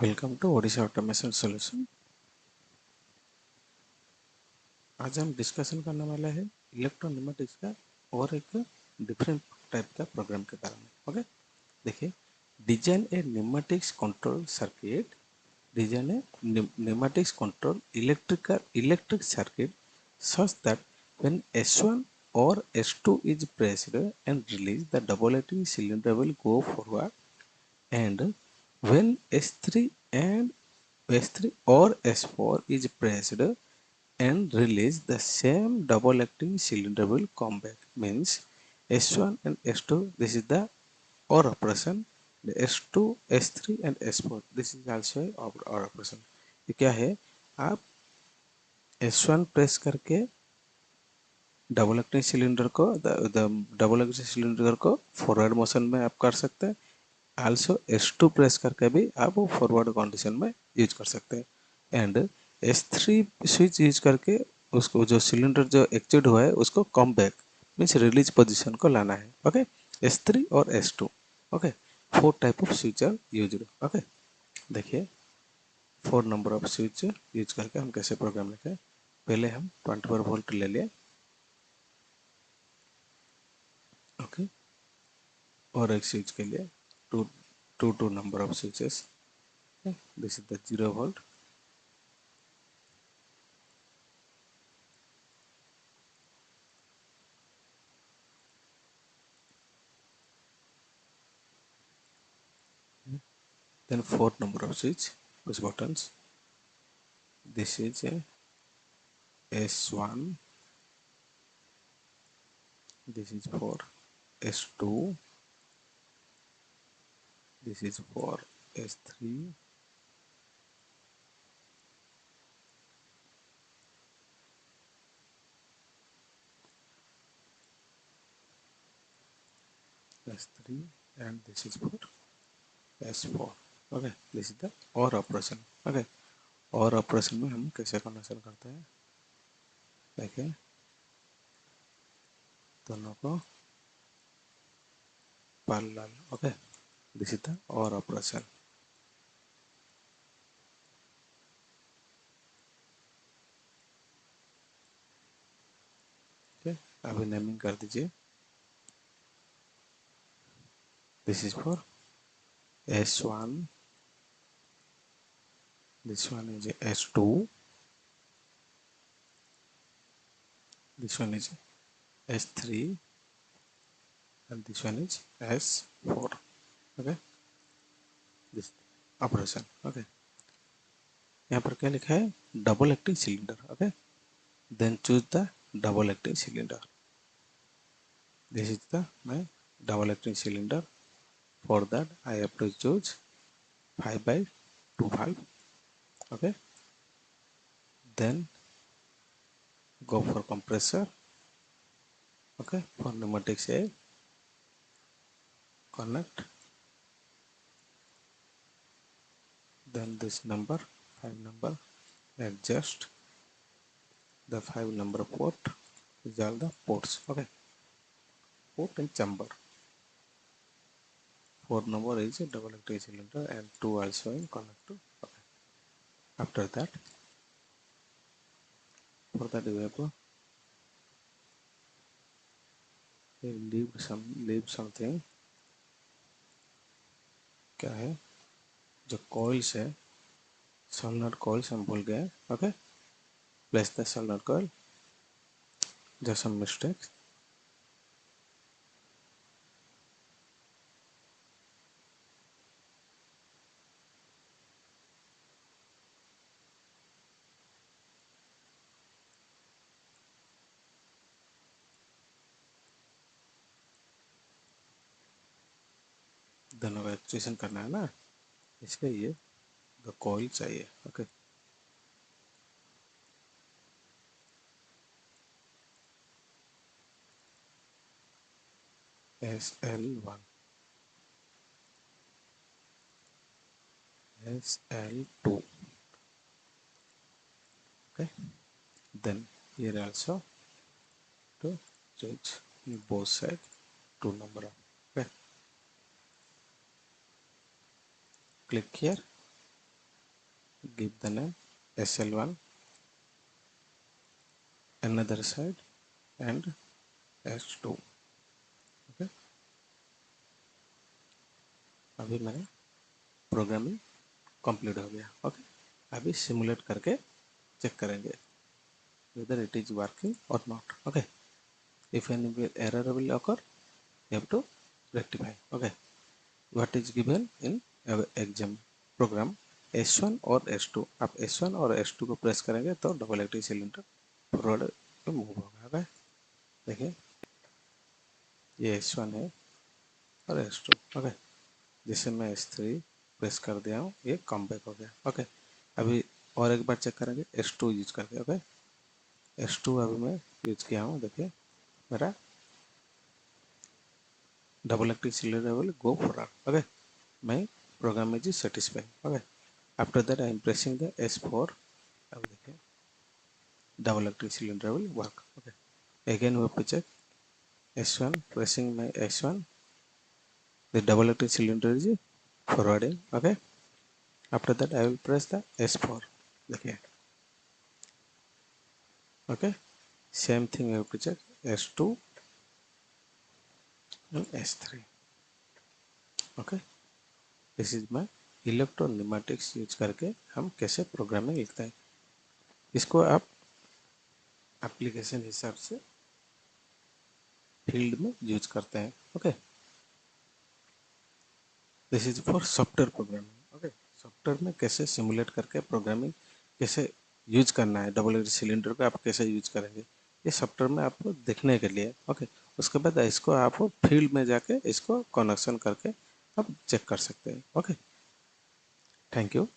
Welcome to Odisha automation solution. आज हम discussion करने वाले हैं इलेक्ट्रोन्यूमेटिक्स का और एक डिफरेंट टाइप का प्रोग्राम के बारे में। ओके, देखिए, design A pneumatics control circuit, design A pneumatics control electric circuit such that when S1 or S2 is pressed and released, the double acting cylinder will go forward, and when S3 and S3 or S4 is pressed and released, the same double acting cylinder will come back. Means S1 and S2, this is the OR operation. The S2, S3 and S4, this is also a OR operation. ये क्या है, आप S1 press करके double acting cylinder को double acting cylinder को forward motion में आप कर सकते हैं। आल्सो S2 प्रेस करके भी आप वो फॉरवर्ड कंडीशन में यूज कर सकते हैं। एंड S3 स्विच यूज करके उसको जो सिलेंडर जो एक्चुएट हुआ है उसको come back means release position को लाना है। ओके, S3 और S2। Okay, 4 type of switch are used. Okay, देखिए 4 नंबर ऑफ स्विच यूज करके हम कैसे प्रोग्राम लिखे। पहले हम 24 वोल्ट ले लिए। ओके, और एक स्विच के लिए two number of switches. This is the 0 volt. Then 4 number of switch push buttons. This is a S1. This is for S2. This is for S3. S3 and this is for S4. Okay, this is the OR operation. Okay, OR operation में हम कैसे connection करते हैं, देखिए दोनों को parallel. Okay, this is the OR operation. Okay, अभी naming कर दीजिए। This is for S1. This one is S2. This one is S3 and this one is S4. Okay, this operation. Okay, यहाँ पर क्या लिखा है, double acting cylinder. Okay, then choose the double acting cylinder. This is the my double acting cylinder. For that I have to choose 5/2 valve. Okay, then go for compressor. Okay, for pneumatics A, connect. Then this number 5 number, adjust the 5 number port. These are the ports. Okay, port and chamber. 4 number is a double acting cylinder and 2 also in connector. Okay. After that, for that we have to leave something. क्या है, जो coils है, solenoid coils हम भूल गए। Okay, place the solenoid coil. Just some mistakes. दोनों का actuation करना है ना, इसके लिए the coil चाहिए। Okay, SL1, SL2. Okay, then here also to change both side 2 number of. Okay, click here give the name SL1 another side and S2। Okay, अभी मेरा प्रोग्रामिंग कंप्लीट हो गया। ओके, अभी सिमुलेट करके check करेंगे whether it is working or not। okay, if any error will occur you have to rectify। okay, what is given in exam program S1 और S2, आप S1 और S2 को press करेंगे तो double active cylinder forward पे move होगा। okay, देखिए ये S1 है और S2। ओके, जैसे मैं S3 प्रेस कर दिया हूँ ये कम बैक हो गया। ओके, अभी और एक बार चेक करेंगे S2 यूज करके। ओके, S2 अभी मैं यूज किया हूँ, देखिए मेरा double active cylinder will go forward। okay, my program is satisfied। okay, after that I am pressing the S4। अब देखिए double active cylinder will work। okay, again we have to check S1, pressing my S1 the double active cylinder is forwarding। okay, after that I will press the S4। देखिए okay, same thing we have to check S2 and S3। okay, this is my electropneumatics use करके हम कैसे programming लिखते हैं। इसको आप application हिसाब से फील्ड में यूज करते हैं। Okay, this is for software programming. Okay, software में कैसे सिमुलेट करके प्रोग्रामिंग कैसे यूज करना है, डबल एक्टिव सिलेंडर को आप कैसे यूज करेंगे ये सॉफ्टवेयर में आपको देखने के लिए। ओके, उसके बाद इसको आप फील्ड में जाके इसको कनेक्शन करके आप चेक कर सकते हैं। Okay, thank you.